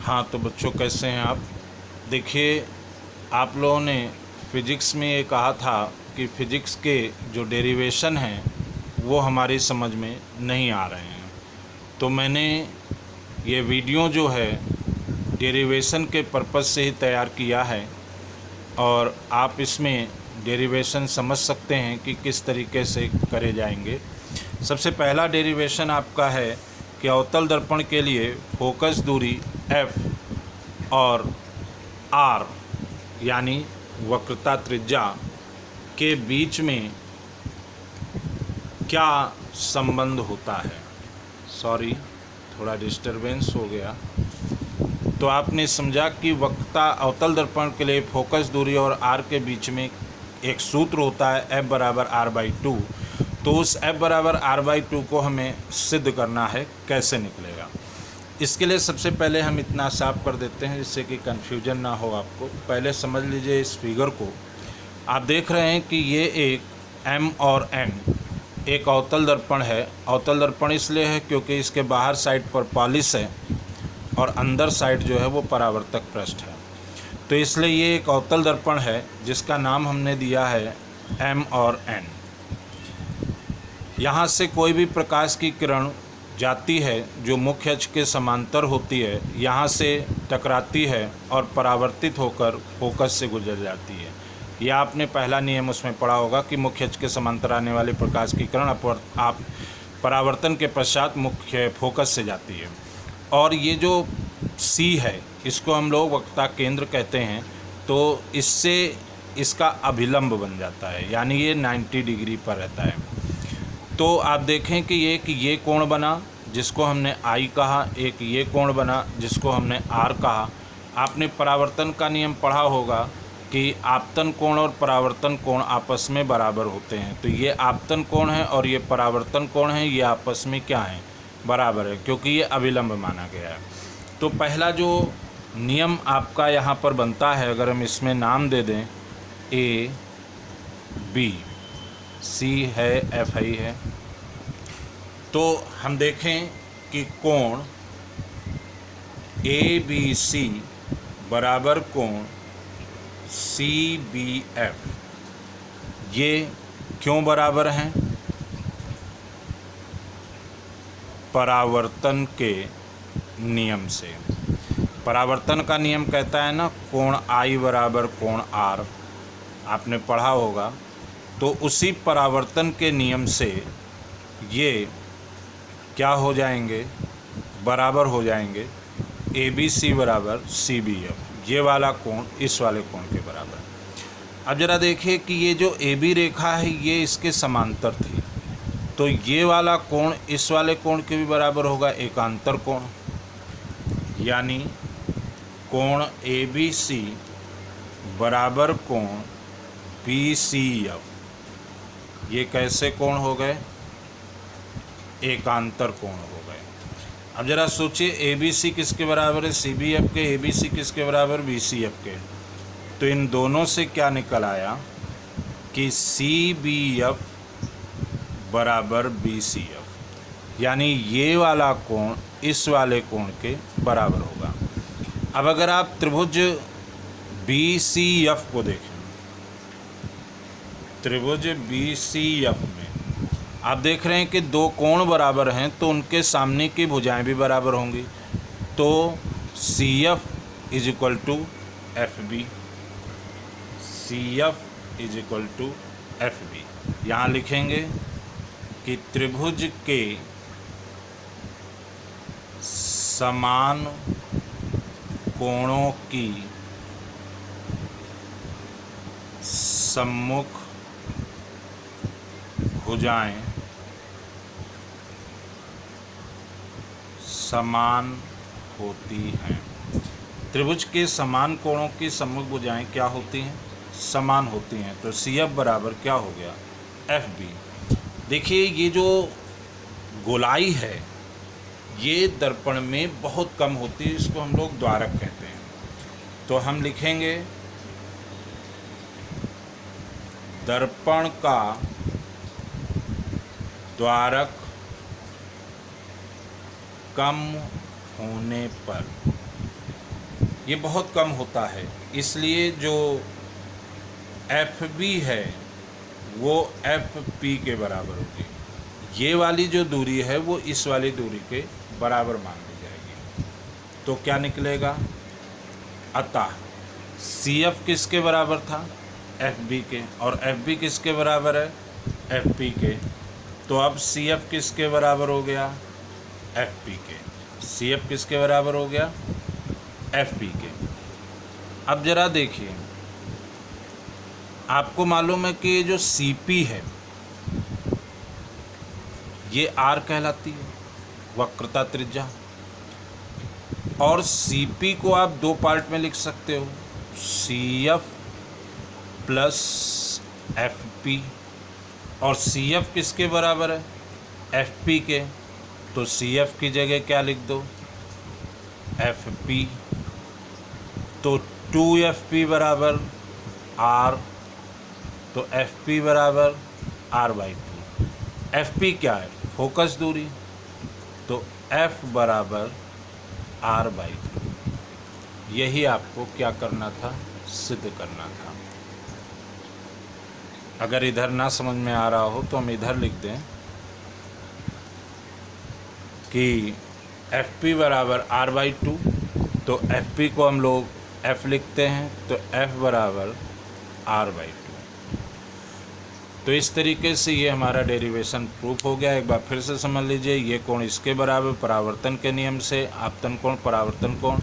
हाँ, तो बच्चों कैसे हैं आप। देखिए, आप लोगों ने फिज़िक्स में ये कहा था कि फ़िज़िक्स के जो डेरिवेशन हैं वो हमारी समझ में नहीं आ रहे हैं। तो मैंने ये वीडियो जो है डेरिवेशन के पर्पज़ से ही तैयार किया है और आप इसमें डेरिवेशन समझ सकते हैं कि किस तरीके से करे जाएंगे। सबसे पहला डेरिवेशन आपका है कि अवतल दर्पण के लिए फोकस दूरी f और r यानी वक्रता त्रिज्या के बीच में क्या संबंध होता है। सॉरी, थोड़ा डिस्टरबेंस हो गया। तो आपने समझा कि वक्रता अवतल दर्पण के लिए फोकस दूरी और r के बीच में एक सूत्र होता है f बराबर r/2। तो उस f बराबर r/2 को हमें सिद्ध करना है। कैसे निकलेगा, इसके लिए सबसे पहले हम इतना साफ कर देते हैं जिससे कि कन्फ्यूजन ना हो आपको। पहले समझ लीजिए इस फिगर को। आप देख रहे हैं कि ये एक m और n एक अवतल दर्पण है। अवतल दर्पण इसलिए है क्योंकि इसके बाहर साइड पर पॉलिश है और अंदर साइड जो है वो परावर्तक पृष्ठ है। तो इसलिए ये एक अवतल दर्पण है जिसका नाम हमने दिया है m और n। यहाँ से कोई भी प्रकाश की किरण जाती है जो मुख्य अक्ष के समांतर होती है, यहाँ से टकराती है और परावर्तित होकर फोकस से गुजर जाती है। यह आपने पहला नियम उसमें पढ़ा होगा कि मुख्य अक्ष के समांतर आने वाली प्रकाश की किरण आप परावर्तन के पश्चात मुख्य फोकस से जाती है। और ये जो C है इसको हम लोग वक्रता केंद्र कहते हैं। तो इससे इसका अभिलंब बन जाता है, यानी ये 90 डिग्री पर रहता है। तो आप देखें कि ये कोण बना जिसको हमने I कहा, एक ये कोण बना जिसको हमने R कहा। आपने परावर्तन का नियम पढ़ा होगा कि आपतन कोण और परावर्तन कोण आपस में बराबर होते हैं। तो ये आपतन कोण है और ये परावर्तन कोण है, ये आपस में क्या है, बराबर है, क्योंकि ये अभिलंब माना गया है। तो पहला जो नियम आपका यहाँ पर बनता है, अगर हम इसमें नाम दे दें A B, C है, F है, तो हम देखें कि कोण ABC बराबर कोण CBF ये क्यों बराबर हैं? परावर्तन के नियम से। परावर्तन का नियम कहता है ना, कोण I बराबर कोण R, आपने पढ़ा होगा। तो उसी परावर्तन के नियम से ये क्या हो जाएंगे, बराबर हो जाएंगे। ABC बराबर CBF, ये वाला कोण इस वाले कोण के बराबर। अब ज़रा देखिए कि ये जो AB रेखा है ये इसके समांतर थी, तो ये वाला कोण इस वाले कोण के भी बराबर होगा, एकांतर कोण। यानी कोण ABC बराबर कोण PCF। ये कैसे कोण हो गए, एकांतर कोण हो गए। अब ज़रा सोचिए ABC किसके बराबर है, CBF के। ABC किसके बराबर, BCF के। तो इन दोनों से क्या निकल आया कि CBF बराबर BCF, यानी ये वाला कोण इस वाले कोण के बराबर होगा। अब अगर आप त्रिभुज BCF को देखें, त्रिभुज BCF में आप देख रहे हैं कि दो कोण बराबर हैं, तो उनके सामने की भुजाएं भी बराबर होंगी। तो CF is equal to FB, CF is equal to FB। यहाँ लिखेंगे कि त्रिभुज के समान कोणों की सम्मुख भुजाएं समान होती हैं। त्रिभुज के समान कोणों की सम्मुख भुजाएं क्या होती हैं, समान होती हैं। तो CF बराबर क्या हो गया, FB। देखिए ये जो गोलाई है ये दर्पण में बहुत कम होती है, इसको हम लोग द्वारक कहते हैं। तो हम लिखेंगे दर्पण का द्वारक कम होने पर ये बहुत कम होता है, इसलिए जो एफ बी है वो एफ पी के बराबर होगी। ये वाली जो दूरी है वो इस वाली दूरी के बराबर मान ली जाएगी। तो क्या निकलेगा, अतः सी एफ किसके बराबर था, एफ बी के, और एफ बी किसके बराबर है, एफ पी के। तो अब सी एफ किसके बराबर हो गया, एफ पी के। सी एफ किसके बराबर हो गया, एफ पी के। अब जरा देखिए, आपको मालूम है कि ये जो सी पी है ये आर कहलाती है, वक्रता त्रिज्या। और सी पी को आप दो पार्ट में लिख सकते हो, C F plus F P. और सी एफ किसके बराबर है, एफ पी के। तो सी एफ की जगह क्या लिख दो, एफ पी। तो 2FP बराबर आर, तो एफ पी बराबर R/2। एफ पी क्या है, फोकस दूरी, तो एफ बराबर R/2। यही आपको क्या करना था, सिद्ध करना था। अगर इधर ना समझ में आ रहा हो तो हम इधर लिख दें कि एफ पी बराबर R/2। तो एफ पी को हम लोग एफ लिखते हैं, तो एफ बराबर R/2। तो इस तरीके से ये हमारा डेरिवेशन प्रूफ हो गया। एक बार फिर से समझ लीजिए, ये कोण इसके बराबर परावर्तन के नियम से, आपतन कोण परावर्तन कोण,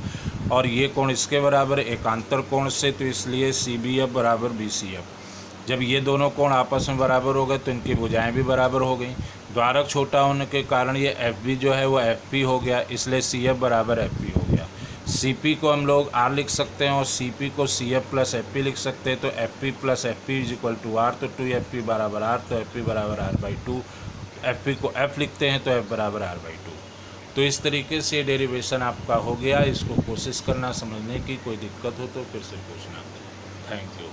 और ये कोण इसके बराबर एकांतर कोण से, तो इसलिए CBF बराबर BCF। जब ये दोनों कोण आपस में बराबर हो गए तो इनकी भुजाएं भी बराबर हो गई। द्वारक छोटा होने के कारण ये FB जो है वो FP हो गया, इसलिए CF बराबर FP हो गया। CP को हम लोग R लिख सकते हैं और CP को CF प्लस FP लिख सकते हैं। तो FP plus FP is equal to R, तो 2FP बराबर R, तो FP बराबर R/2। FP को F लिखते हैं तो F बराबर R/2। तो इस तरीके से डेरिवेशन आपका हो गया। इसको कोशिश करना समझने की, कोई दिक्कत हो तो फिर से पूछना। Thank you.